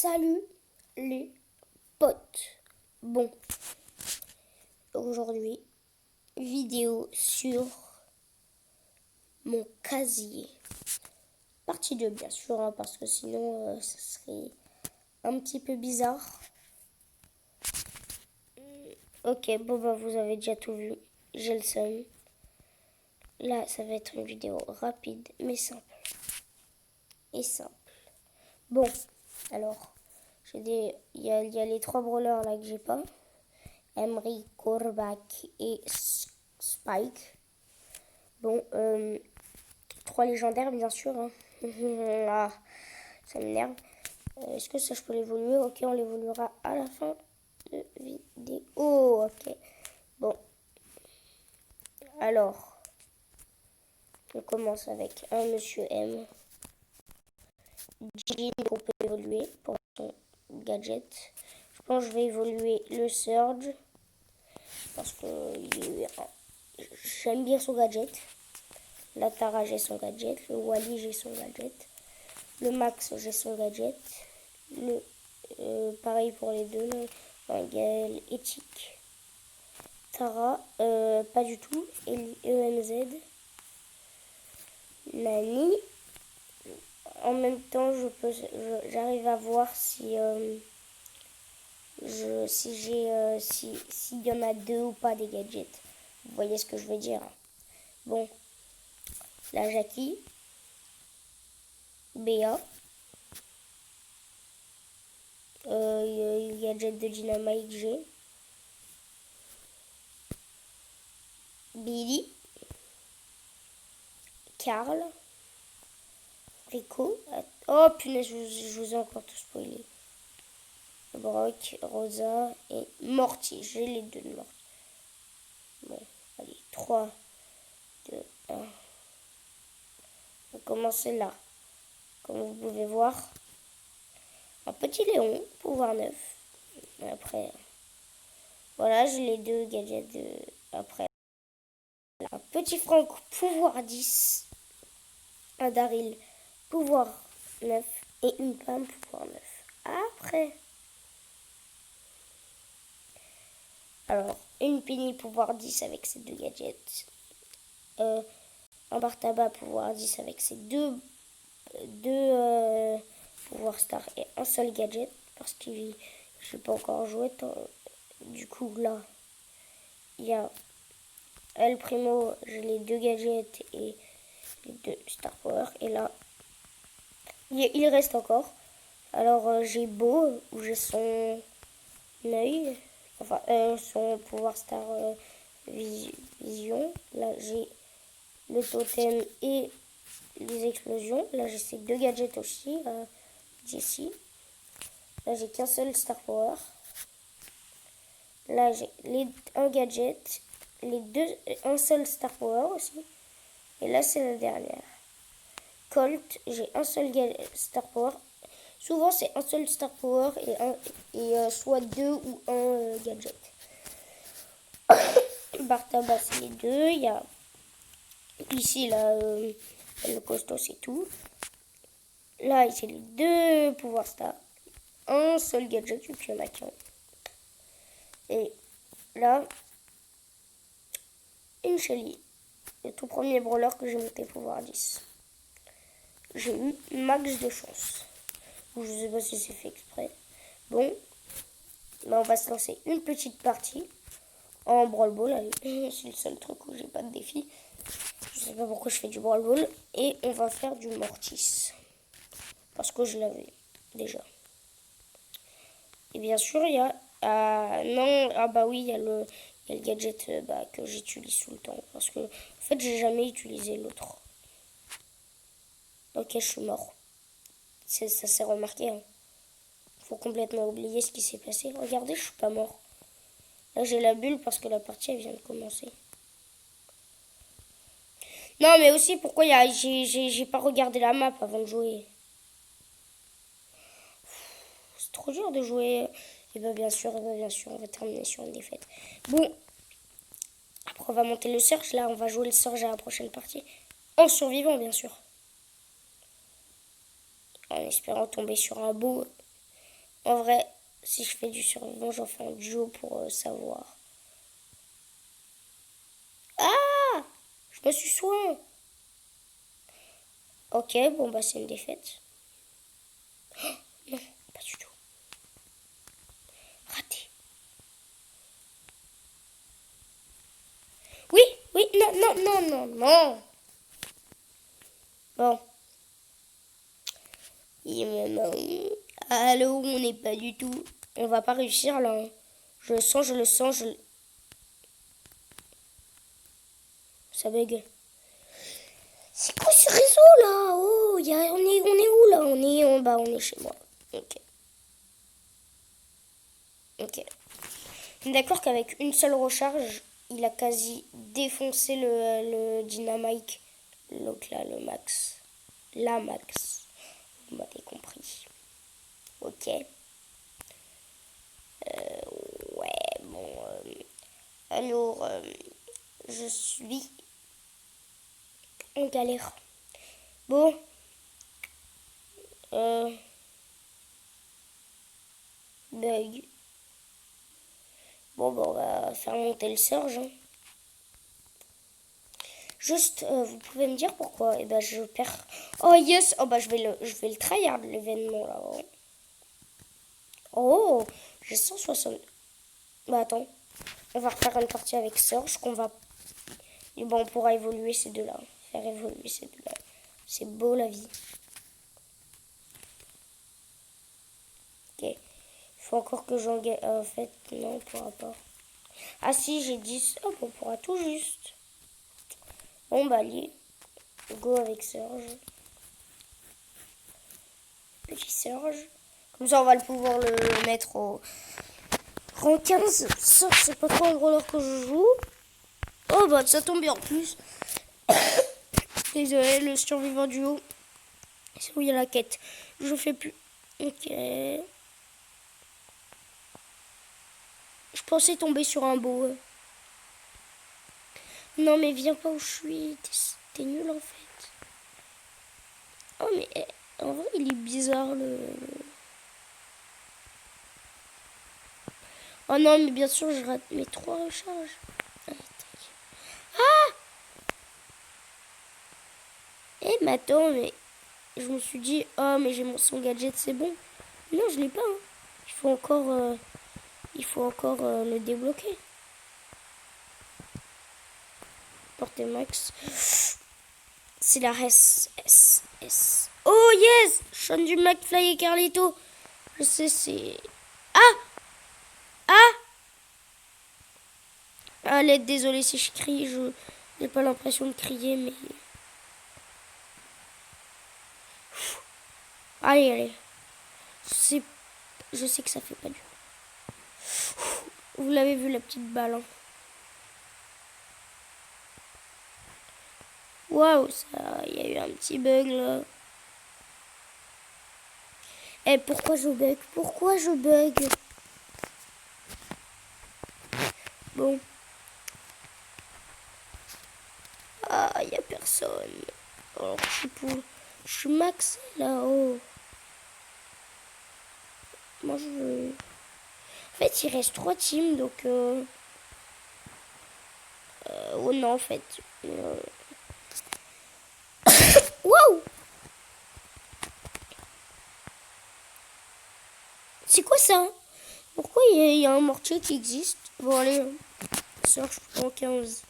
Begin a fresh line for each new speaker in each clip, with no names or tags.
Salut les potes. Bon, aujourd'hui, vidéo sur mon casier. Partie 2 bien sûr, hein, parce que sinon ça serait un petit peu bizarre. Ok, bon bah vous avez déjà tout vu. J'ai le seum. Là, ça va être une vidéo rapide, mais simple. Et simple. Bon, alors, il y a les 3 brawlers là que j'ai pas. Emery, Corbac et Spike. Bon, 3 légendaires bien sûr. Hein. Ah, ça m'énerve. Est-ce que ça je peux l'évoluer? Ok, on l'évoluera à la fin de vidéo. Ok. Bon. Alors, on commence avec un Monsieur M. Jean qu'on peut évoluer pour son gadget. Je pense que je vais évoluer le Surge. Parce que j'aime bien son gadget. La Tara, j'ai son gadget. Le Wally, j'ai son gadget. Le Max, j'ai son gadget. Pareil pour les deux. Gaël, Éthique. Tara, pas du tout. EMZ. Nani. En même temps, j'arrive à voir si s'il y en a 2 ou pas des gadgets. Vous voyez ce que je veux dire. Bon, la Jackie, Béa, le gadget de Dynamite G, Billy, Carl, Rico. Oh punaise, je vous ai encore tout spoilé. Brock, Rosa et Morty. J'ai les deux de Morty. Bon, allez, 3, 2, 1. On va commencer là. Comme vous pouvez voir, un petit Léon, pouvoir 9. Après, voilà, j'ai les deux gadgets après. Un petit Franck, pouvoir 10. Un Daryl, pouvoir 9. Et une Pam, pouvoir 9. Après. Alors, une Penny, pouvoir 10 avec ses deux gadgets. Un bar tabac, pouvoir 10 avec ses deux pouvoir star et un seul gadget. Parce que je n'ai pas encore joué. Du coup, là, il y a El Primo, j'ai les deux gadgets et les deux Star Power. Et là, il reste encore. Alors, j'ai Beau, où j'ai son œil. Enfin, son pouvoir Star Vision. Là, j'ai le totem et les explosions. Là, j'ai ces deux gadgets aussi. Jessie. Là, j'ai qu'un seul Star Power. Là, j'ai un gadget, un seul Star Power aussi. Et là, c'est la dernière. Colt, j'ai un seul Star Power. Souvent, c'est un seul Star Power et soit 2 ou un gadget. Bartaba, c'est les deux. Il y a ici, là, le costaud, c'est tout. Là, c'est les deux pouvoirs Star. Un seul gadget, et puis il y en a qu'un. Et là, une Shelly. Le tout premier brawler que j'ai monté pouvoir 10. J'ai eu max de chance. Je sais pas si c'est fait exprès. Bon, bah on va se lancer une petite partie en Brawl Ball. Allez, c'est le seul truc où j'ai pas de défi. Je sais pas pourquoi je fais du Brawl Ball. Et on va faire du Mortis. Parce que je l'avais déjà. Et bien sûr, il y a... non, ah bah oui, il y a le gadget que j'utilise tout le temps. Parce que, en fait, j'ai jamais utilisé l'autre. Ok, je suis mort. Ça s'est remarqué. Hein. Faut complètement oublier ce qui s'est passé. Regardez, je suis pas mort. Là, j'ai la bulle parce que la partie elle vient de commencer. Non, mais aussi, pourquoi j'ai pas regardé la map avant de jouer. C'est trop dur de jouer. Et bien bien sûr, on va terminer sur une défaite. Bon, après on va monter le Surge. Là, on va jouer le Surge à la prochaine partie. En survivant, bien sûr. En espérant tomber sur un beau En vrai, si je fais du survivant, j'en fais un duo pour savoir. Ah! Je me suis soin. Ok, bon bah c'est une défaite. Non, pas du tout. Raté. Oui, oui, non, non, non, non, non. Bon. Allô, on n'est pas du tout. On va pas réussir là. Je le sens, je le sens, ça bug. C'est quoi ce réseau là? Oh, on est où là? On est chez moi. Ok. Ok. D'accord qu'avec une seule recharge, il a quasi défoncé le dynamite. Donc là, le max. La max. Vous m'avez compris. Ok. Ouais, bon. Alors, je suis en galère. Bon. Euh, bug. Bon, bah, on va faire monter le surge. Hein. Juste, vous pouvez me dire pourquoi? Eh ben, je perds. Oh yes! Oh bah, je vais le tryhard l'événement là. Oh, j'ai 160. Bah attends, on va refaire une partie avec Surge qu'on va. Et bon, on pourra évoluer ces deux-là. Faire évoluer ces deux-là. C'est beau la vie. Ok. Il faut encore que j'en gagne. En fait, non, on pourra pas. Ah si, j'ai 10. Hop, on pourra tout juste. Bon, bah allez. Go avec Surge. Petit Surge. Comme ça, on va pouvoir le mettre au rang 15. Surge, c'est pas trop un roller que je joue. Oh, bah ça tombe bien en plus. Désolé, le survivant du haut. C'est où il y a la quête. Je fais plus. Ok. Je pensais tomber sur un beau. Non, mais viens pas où je suis. T'es nul en fait. Oh, mais en vrai, il est bizarre le. Oh non, mais bien sûr, je rate mes 3 recharges. Ah! Mais attends, mais je me suis dit, oh, mais j'ai son gadget, c'est bon. Non, je l'ai pas. Hein. Il faut encore le débloquer. Portée max. C'est la S. Oh yes! Chante du McFly et Carlito. Je sais, c'est. Ah! Ah! À l'aide, désolé si je crie. Je n'ai pas l'impression de crier, mais. Allez, allez. Je sais que ça fait pas dur. Vous l'avez vu, la petite balle. Hein. Waouh, ça. Il y a eu un petit bug là. Pourquoi je bug? Pourquoi je bug? Bon. Ah, il n'y a personne. Alors, je suis max là-haut. Moi, je veux. En fait, il reste 3 teams, donc. Oh non, en fait. Waouh! C'est quoi ça? Pourquoi il y a un mortier qui existe? Bon, allez. Search en 15.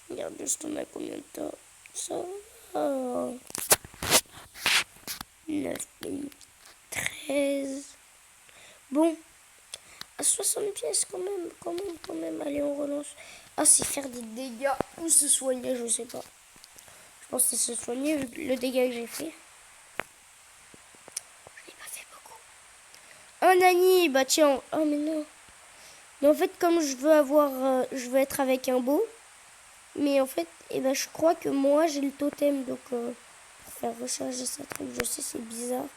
Regarde juste, on a combien de temps? Ça va. 9 minutes 13. Bon. À 60 pièces quand même. Allez, on relance. Ah, c'est faire des dégâts ou se soigner, je sais pas. Je pense que c'est se soigner vu le dégât que j'ai fait. Je n'ai pas fait beaucoup. Un Nani, bah tiens. Oh, mais non. Mais en fait, comme je veux être avec un beau. Mais en fait, je crois que moi, j'ai le totem. Donc, pour faire recharger ça truc, je sais, c'est bizarre.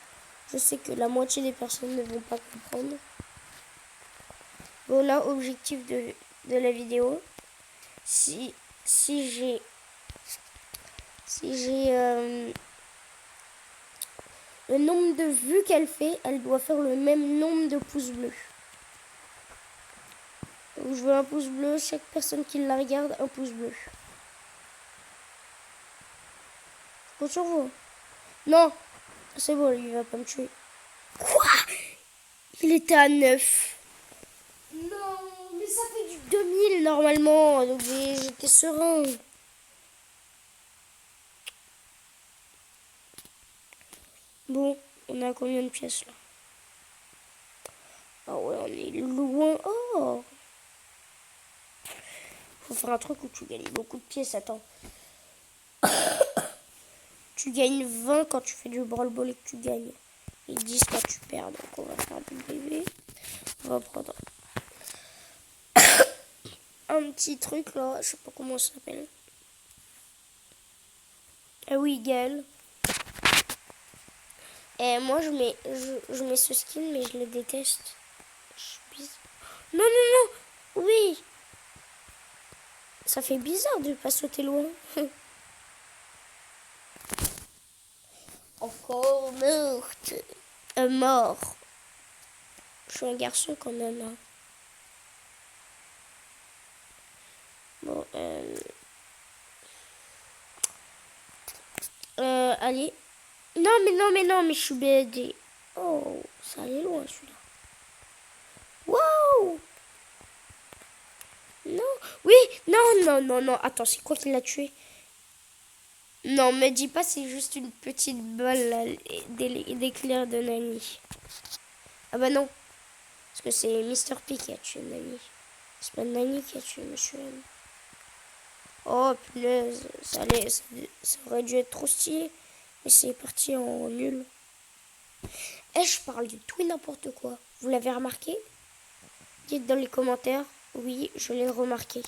Je sais que la moitié des personnes ne vont pas comprendre. Voilà, objectif de la vidéo. Si j'ai le nombre de vues qu'elle fait, elle doit faire le même nombre de pouces bleus. Donc, je veux un pouce bleu, chaque personne qui la regarde, un pouce bleu. Je compte sur vous. Non, c'est bon, il va pas me tuer. Quoi? Il était à 9. Non, mais ça fait du 2000 normalement, donc j'étais serein. Bon, on a combien de pièces là? Ah ouais, on est loin. Oh! Faut faire un truc où tu gagnes beaucoup de pièces, attends. Tu gagnes 20 quand tu fais du brawl-ball et que tu gagnes. Et 10 quand tu perds, donc on va faire du bébé. On va prendre un petit truc là, je sais pas comment ça s'appelle. Ah oui, Gaël. Et moi je mets ce skin mais je le déteste. Non, non, non. Oui. Ça fait bizarre de pas sauter loin. Encore morte. Mort. Je suis un garçon quand même. Hein. Bon, allez. Non, mais non, mais non, mais je suis BD. Oh, ça allait loin celui-là. Wow. Non. Oui, non, non, non, non. Attends, c'est quoi qui l'a tué? Non, me dis pas, c'est juste une petite balle d'éclair de Nani. Ah bah non. Parce que c'est Mr. P qui a tué Nani. C'est pas Nani qui a tué Monsieur M. Oh punaise, ça aurait dû être trop stylé. Mais c'est parti en nul. Et je parle du tout et n'importe quoi. Vous l'avez remarqué? Dites dans les commentaires. Oui, je l'ai remarqué.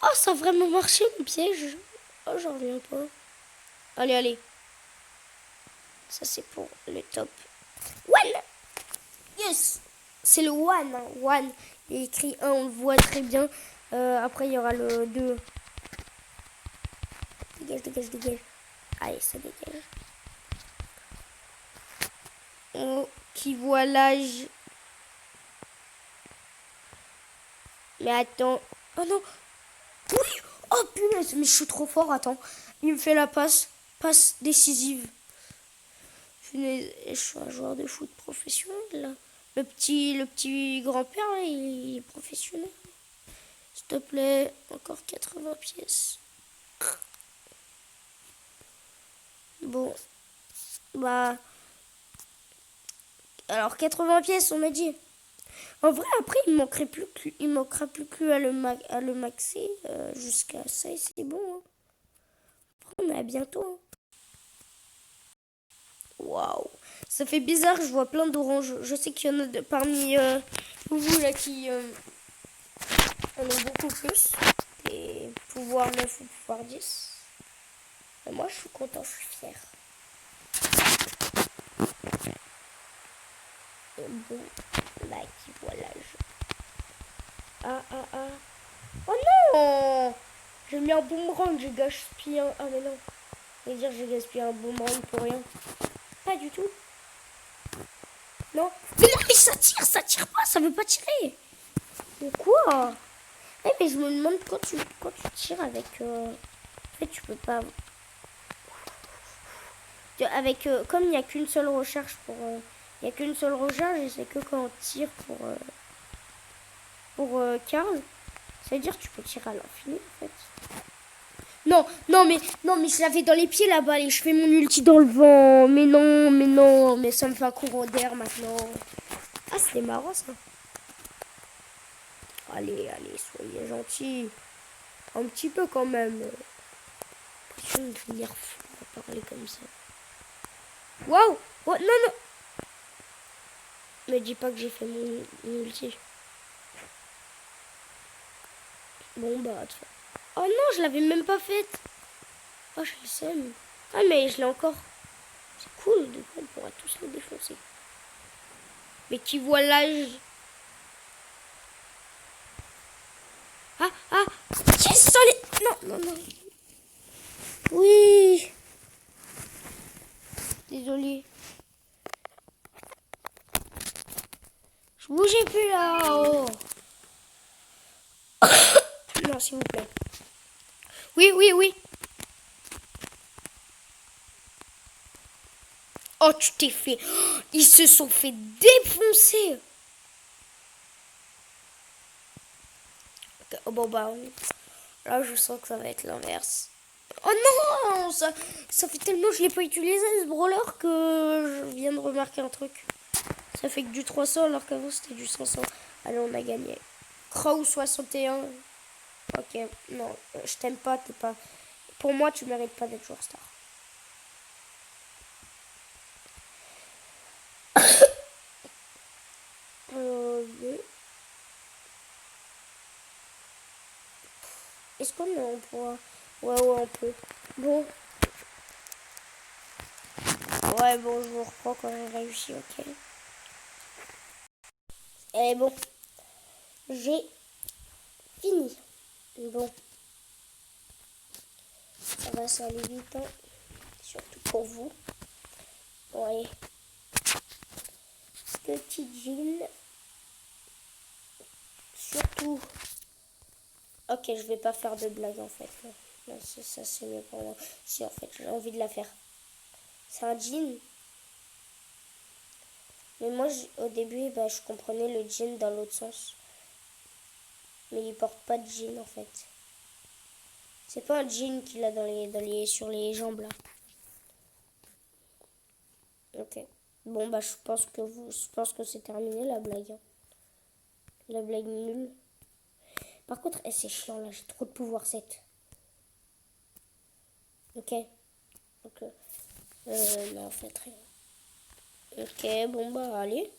Oh, ça a vraiment marché mon piège. Oh, j'en reviens pas. Allez, allez. Ça, c'est pour le top. One! Yes! C'est le one. Hein. One. Il est écrit 1, on le voit très bien. Après, il y aura le 2. Dégage, dégage, dégage. Allez, ça dégage. Oh, qui voit l'âge. Mais attends. Oh non. Oui. Oh punaise, mais je suis trop fort. Attends. Il me fait la passe. Passe décisive. Punaise, je suis un joueur de foot professionnel là. Le petit grand-père là, il est professionnel. S'il te plaît, encore 80 pièces. Bon. Bah. Alors 80 pièces, on m'a dit. En vrai, après, il manquera plus que à le maxer jusqu'à ça et c'est bon. Hein. Après, on est à bientôt. Waouh. Ça fait bizarre, je vois plein d'oranges. Je sais qu'il y en a parmi vous là qui en ont beaucoup plus. Et pouvoir 9 ou pouvoir 10. Et moi, je suis content, je suis fier. Et bon, là, qui voit l'âge. Ah, ah, ah. Oh non! J'ai mis un boomerang, j'ai gaspillé un... Ah mais non. Je vais dire j'ai gaspillé un boomerang pour rien. Pas du tout. Non. Mais non, mais ça tire pas, ça veut pas tirer. Ou quoi? Eh mais je me demande quand tu tires avec... En fait, tu peux pas... Avec... comme il n'y a qu'une seule recharge pour... Il n'y a qu'une seule recharge et c'est que quand on tire pour Karl, ça veut dire que tu peux tirer à l'infini en fait. Non, non, mais je l'avais dans les pieds là-bas et je fais mon ulti dans le vent. Mais non, mais ça me fait un courant d'air maintenant. Ah, c'était marrant ça. Allez, allez, soyez gentils. Un petit peu quand même. Je vais devenir fou à parler comme ça. Waouh! Oh, non, non! Me dis pas que j'ai fait mon ulti. Bon, bah, oh non, je l'avais même pas faite. Oh, je le sème. Ah, mais je l'ai encore. C'est cool, du coup, on pourra tous les défoncer. Mais qui voit l'âge. Ah, ah, yes, non, non, non. Oui. s'il vous plaît. Oui, oui, oui. Oh, tu t'es fait... Oh, ils se sont fait défoncer. Oh, bon, bah, là, je sens que ça va être l'inverse. Oh non, ça fait tellement que je l'ai pas utilisé, ce brawler, que je viens de remarquer un truc. Ça fait que du 300 alors qu'avant c'était du 500. Allez, on a gagné. Crow 61. Ok, non, je t'aime pas, t'es pas... Pour moi, tu mérites pas d'être joueur star. Oui. Est-ce qu'on est en poids? Ouais, ouais, on peut. Bon. Ouais, bon, je vous reprends quand j'ai réussi, ok. Et bon, j'ai fini. Bon, ça va, ça aller vite, hein. Surtout pour vous. Bon, allez. Petit jean. Surtout. Ok, je vais pas faire de blague en fait. Non, non ça c'est mieux pour moi. Si en fait, j'ai envie de la faire. C'est un jean. Mais moi, au début, bah, je comprenais le jean dans l'autre sens. Mais il porte pas de jean en fait. C'est pas un jean qu'il a sur les jambes là. Ok. Bon bah je pense que c'est terminé la blague, hein. La blague nulle. Par contre, c'est chiant là, j'ai trop de pouvoir 7. Ok. Donc non, en fait rien. Ok, bon bah allez.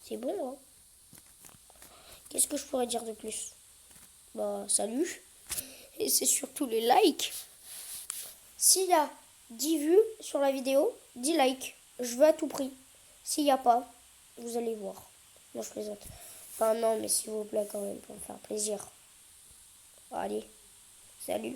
C'est bon, hein. Qu'est-ce que je pourrais dire de plus? Bah salut. Et c'est surtout les likes. S'il y a 10 vues sur la vidéo, 10 likes. Je veux à tout prix. S'il n'y a pas, vous allez voir. Non, je plaisante. Enfin non, mais s'il vous plaît quand même, pour me faire plaisir. Allez, salut.